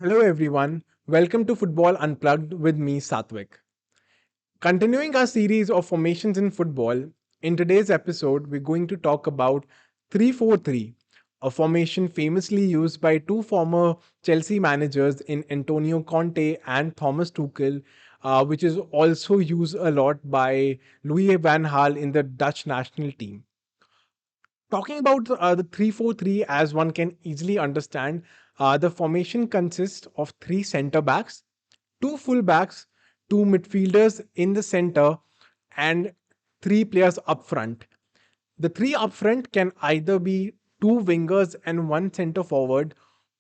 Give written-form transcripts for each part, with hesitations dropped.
Hello everyone, welcome to Football Unplugged with me Satwik. Continuing our series of formations in football, in today's episode we're going to talk about 3-4-3, a formation famously used by two former Chelsea managers in Antonio Conte and Thomas Tuchel, which is also used a lot by Louis van Gaal in the Dutch national team. Talking about the 3-4-3, as one can easily understand, the formation consists of three centre backs, two full backs, two midfielders in the center, and three players up front. The three up front can either be two wingers and one centre forward,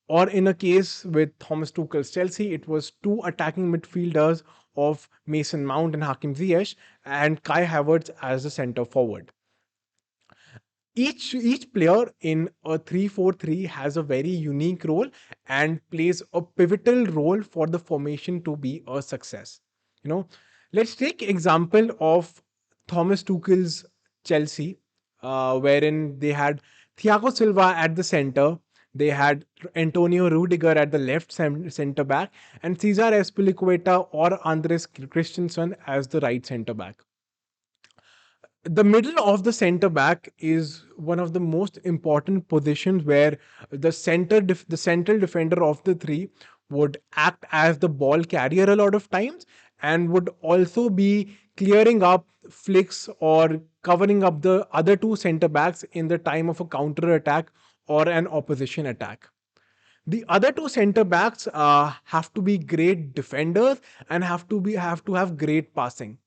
or in a case with Thomas Tuchel's Chelsea, it was two attacking midfielders of Mason Mount and Hakim Ziyech, and Kai Havertz as the centre forward. Each player in a 3-4-3 has a very unique role and plays a pivotal role for the formation to be a success. You know, let's take example of Thomas Tuchel's Chelsea, wherein they had Thiago Silva at the center, they had Antonio Rudiger at the left center back, and Cesar Azpilicueta or Andres Christensen as the right center back. The middle of the center back is one of the most important positions where the central defender of the three would act as the ball carrier a lot of times and would also be clearing up flicks or covering up the other two center backs in the time of a counter attack or an opposition attack. The other two center backs have to be great defenders and have to have great passing.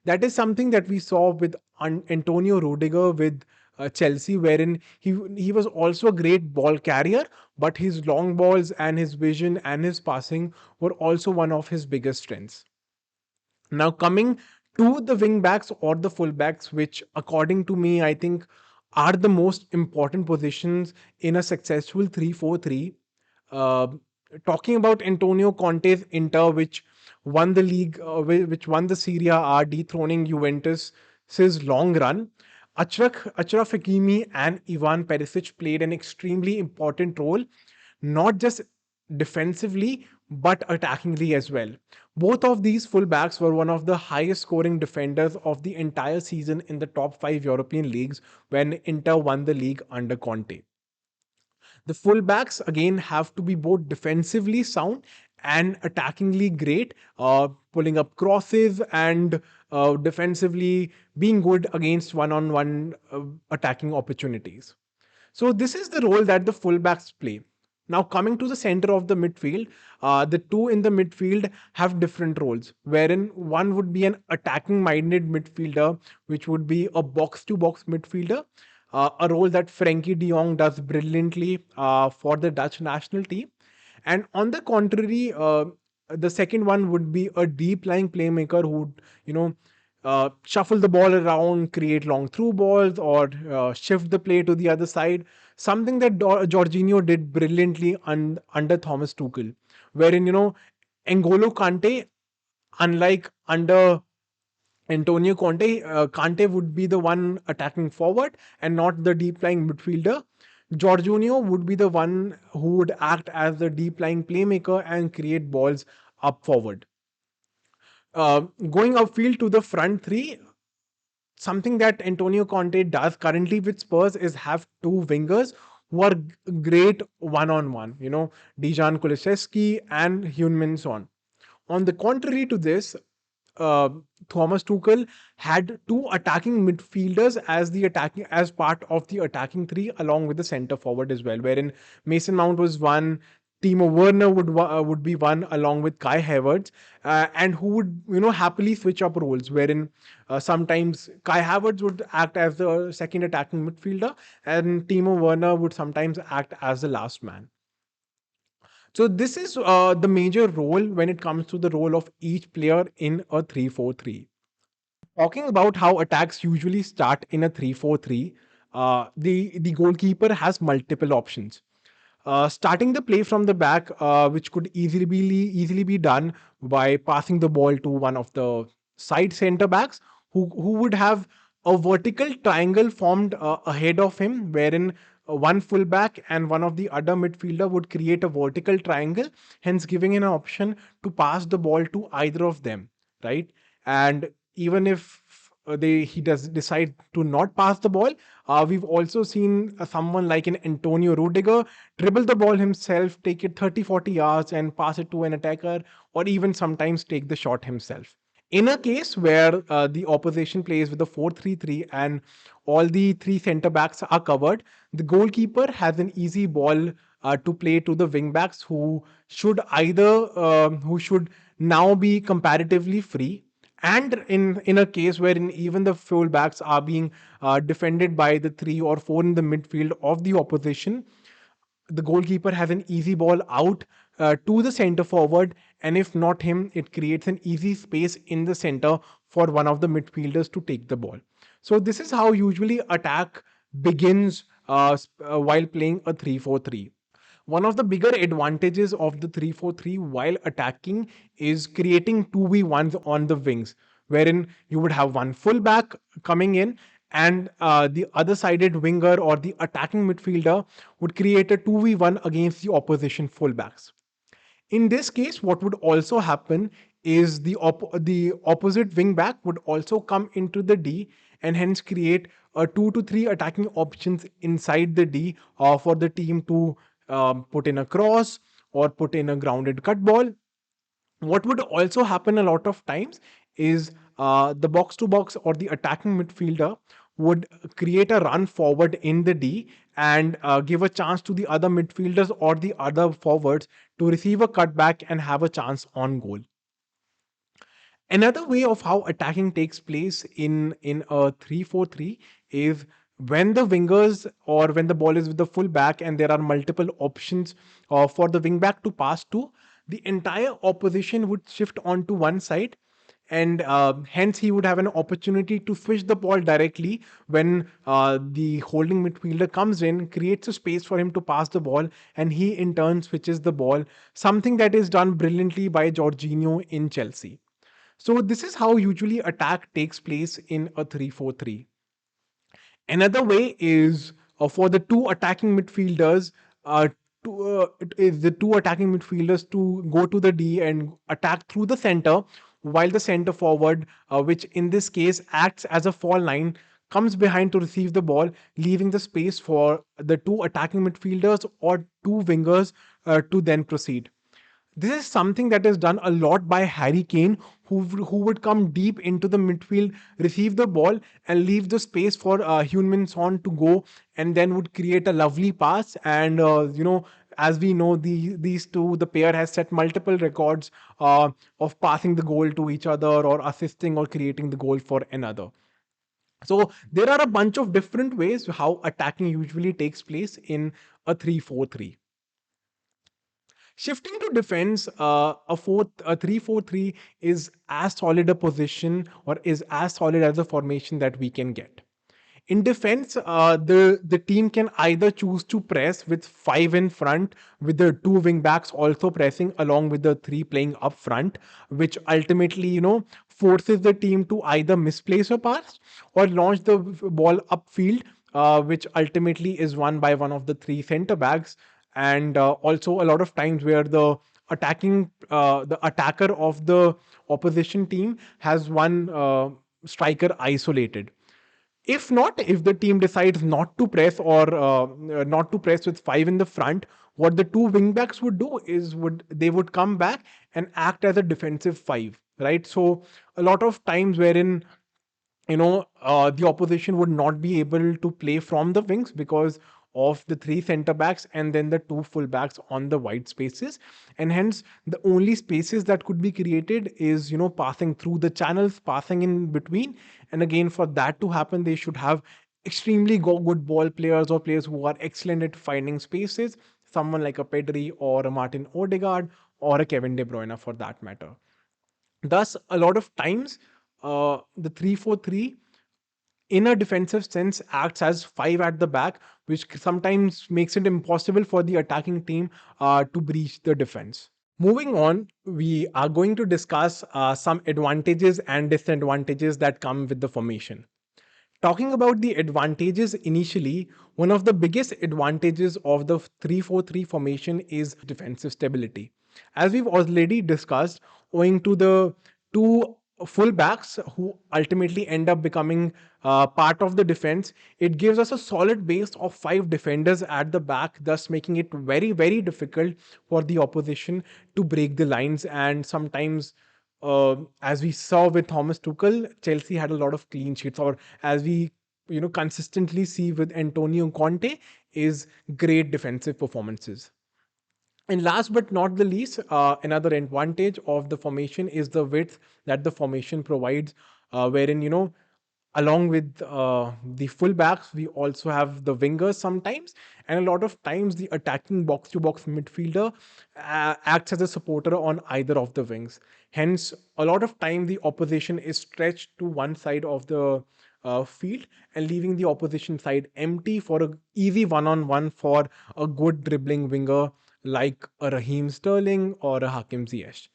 That is something that we saw with Antonio Rudiger with Chelsea, wherein he was also a great ball carrier, but his long balls and his vision and his passing were also one of his biggest strengths. Now, coming to the wing backs or the full backs, which according to me, I think are the most important positions in a successful 3-4-3. Uh, Talking about Antonio Conte's Inter, which won the league, which won the Serie A, dethroning Juventus's long run. Achraf Hakimi and Ivan Perisic played an extremely important role, not just defensively but attackingly as well. Both of these fullbacks were one of the highest scoring defenders of the entire season in the top five European leagues when Inter won the league under Conte. The fullbacks again have to be both defensively sound and attackingly great, pulling up crosses and defensively being good against one-on-one attacking opportunities. So this is the role that the fullbacks play. Now coming to the center of the midfield, the two in the midfield have different roles, wherein one would be an attacking-minded midfielder, which would be a box-to-box midfielder, a role that Frankie de Jong does brilliantly for the Dutch national team. And on the contrary, the second one would be a deep lying playmaker who would, shuffle the ball around, create long through balls, or shift the play to the other side. Something that Jorginho did brilliantly under Thomas Tuchel, wherein N'Golo Kante, unlike under Antonio Conte, Kante would be the one attacking forward and not the deep lying midfielder. Jorginho would be the one who would act as the deep lying playmaker and create balls up forward. Going upfield to the front three, something that Antonio Conte does currently with Spurs is have two wingers who are great one on one. Dejan Kulusevski and Heung-min Son. On the contrary to this, uh, Thomas Tuchel had two attacking midfielders as part of the attacking three, along with the centre forward as well. Wherein Mason Mount was one, Timo Werner would be one, along with Kai Havertz, and who would happily switch up roles. Wherein sometimes Kai Havertz would act as the second attacking midfielder, and Timo Werner would sometimes act as the last man. So this is the major role when it comes to the role of each player in a 3-4-3. Talking about how attacks usually start in a 3-4-3, the goalkeeper has multiple options. Starting the play from the back, which could easily be done by passing the ball to one of the side center backs, who would have a vertical triangle formed ahead of him, wherein one fullback and one of the other midfielder would create a vertical triangle, hence giving an option to pass the ball to either of them, right? And even if they he does decide to not pass the ball, we've also seen someone like an Antonio Rudiger dribble the ball himself, take it 30-40 yards and pass it to an attacker, or even sometimes take the shot himself. In a case where the opposition plays with a 4-3-3 and all the three center backs are covered, the goalkeeper has an easy ball to play to the wing backs who should now be comparatively free. And in a case wherein even the full backs are being defended by the three or four in the midfield of the opposition, the goalkeeper has an easy ball out to the center forward, and if not him, it creates an easy space in the center for one of the midfielders to take the ball. So this is how usually attack begins while playing a 3-4-3. One of the bigger advantages of the 3-4-3 while attacking is creating 2v1s on the wings, wherein you would have one fullback coming in and the other sided winger or the attacking midfielder would create a 2v1 against the opposition fullbacks. In this case, what would also happen is the opposite wing back would also come into the D and hence create a 2 to 3 attacking options inside the D for the team to put in a cross or put in a grounded cut ball. What would also happen a lot of times is the box to box or the attacking midfielder would create a run forward in the D and give a chance to the other midfielders or the other forwards to receive a cutback and have a chance on goal. Another way of how attacking takes place in a 3-4-3 is when the wingers or when the ball is with the full back and there are multiple options for the wing back to pass to, the entire opposition would shift onto one side, and hence he would have an opportunity to switch the ball directly when the holding midfielder comes in, creates a space for him to pass the ball, and he in turn switches the ball, something that is done brilliantly by Jorginho in Chelsea. So this is how usually attack takes place in a 3-4-3. Another way is for the two attacking midfielders it is the two attacking midfielders to go to the D and attack through the center, while the center forward, which in this case acts as a fall line, comes behind to receive the ball, leaving the space for the two attacking midfielders or two wingers to then proceed. This is something that is done a lot by Harry Kane, who would come deep into the midfield, receive the ball, and leave the space for Heung-min Son to go, and then would create a lovely pass. And as we know, these two, the pair has set multiple records of passing the goal to each other or assisting or creating the goal for another. So there are a bunch of different ways how attacking usually takes place in a 3-4-3. Shifting to defense, a 3-4-3 is as solid a position or is as solid as a formation that we can get. In defense, the team can either choose to press with five in front, with the two wing backs also pressing along with the three playing up front, which ultimately forces the team to either misplace a pass or launch the ball upfield, which ultimately is won by one of the three center backs. And also a lot of times where the attacker of the opposition team has one striker isolated. If not, if the team decides not to press or not to press with five in the front, what the two wingbacks would do is would come back and act as a defensive five, right? So a lot of times wherein the opposition would not be able to play from the wings because of the three center backs and then the two full backs on the wide spaces, and hence the only spaces that could be created is passing through the channels, passing in between. And again, for that to happen, they should have extremely good ball players or players who are excellent at finding spaces, someone like a Pedri or a Martin Odegaard or a Kevin De Bruyne for that matter. Thus, a lot of times, the 3-4-3 in a defensive sense acts as five at the back, which sometimes makes it impossible for the attacking team to breach the defense. Moving on, we are going to discuss some advantages and disadvantages that come with the formation. Talking about the advantages initially, one of the biggest advantages of the 3-4-3 formation is defensive stability. As we've already discussed, owing to the two fullbacks who ultimately end up becoming part of the defense, it gives us a solid base of five defenders at the back, thus making it very, very difficult for the opposition to break the lines. And sometimes, as we saw with Thomas Tuchel, Chelsea had a lot of clean sheets, or as we consistently see with Antonio Conte, is great defensive performances. And last but not the least, another advantage of the formation is the width that the formation provides, wherein, along with the fullbacks, we also have the wingers sometimes. And a lot of times, the attacking box to box midfielder acts as a supporter on either of the wings. Hence, a lot of time, the opposition is stretched to one side of the field and leaving the opposition side empty for a easy one-on-one for a good dribbling winger like a Raheem Sterling or a Hakim Ziyech.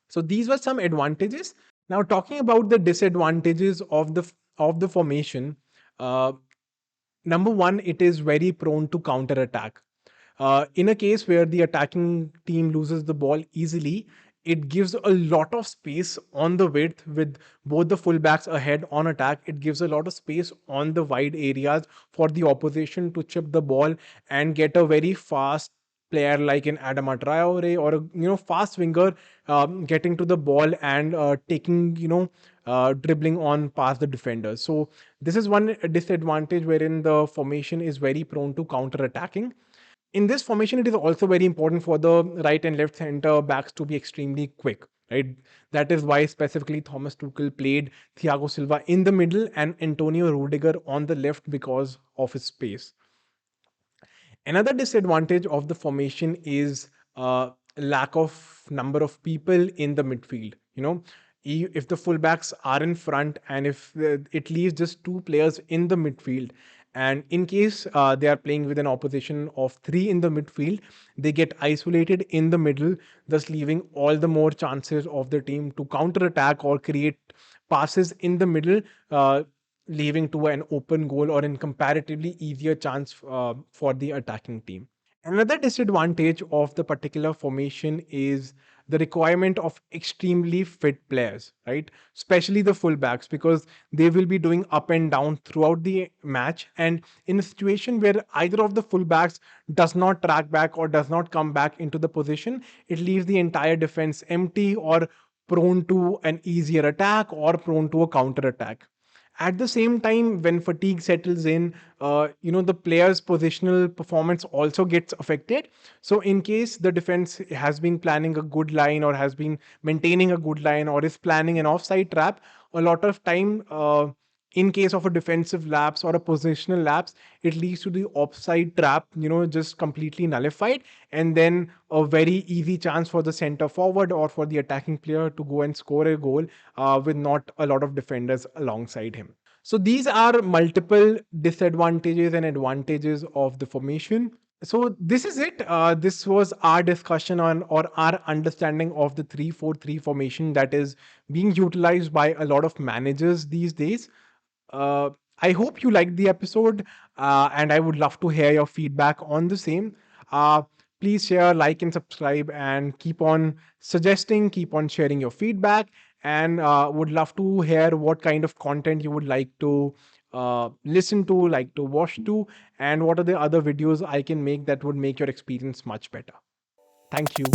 So these were some advantages. Now talking about the disadvantages of the formation, uh, number one, it is very prone to counter attack. In a case where the attacking team loses the ball easily, it gives a lot of space on the width with both the fullbacks ahead on attack. It gives a lot of space on the wide areas for the opposition to chip the ball and get a very fast player like an Adama Traore or a fast winger getting to the ball and taking dribbling on past the defenders. So this is one disadvantage wherein the formation is very prone to counter attacking. In this formation, it is also very important for the right and left center backs to be extremely quick. Right, that is why specifically Thomas Tuchel played Thiago Silva in the middle and Antonio Rudiger on the left because of his pace. Another disadvantage of the formation is lack of number of people in the midfield. If the fullbacks are in front and if it leaves just two players in the midfield, and in case they are playing with an opposition of three in the midfield, they get isolated in the middle, thus leaving all the more chances of the team to counter attack or create passes in the middle, leaving to an open goal or in comparatively easier chance for the attacking team. Another disadvantage of the particular formation is the requirement of extremely fit players, right? Especially the fullbacks, because they will be doing up and down throughout the match. And in a situation where either of the fullbacks does not track back or does not come back into the position, it leaves the entire defense empty or prone to an easier attack or prone to a counter attack. At the same time, when fatigue settles in, the player's positional performance also gets affected. So in case the defense has been planning a good line or has been maintaining a good line or is planning an offside trap, a lot of time, in case of a defensive lapse or a positional lapse, it leads to the offside trap, just completely nullified, and then a very easy chance for the center forward or for the attacking player to go and score a goal with not a lot of defenders alongside him. So these are multiple disadvantages and advantages of the formation. So this is it. This was our discussion on or our understanding of the 3-4-3 formation that is being utilized by a lot of managers these days. Uh, I hope you liked the episode, and I would love to hear your feedback on the same. Uh, Please share, like, and subscribe, and keep on suggesting, keep on sharing your feedback, and would love to hear what kind of content you would like to listen to, like to watch to, and what are the other videos I can make that would make your experience much better. Thank you.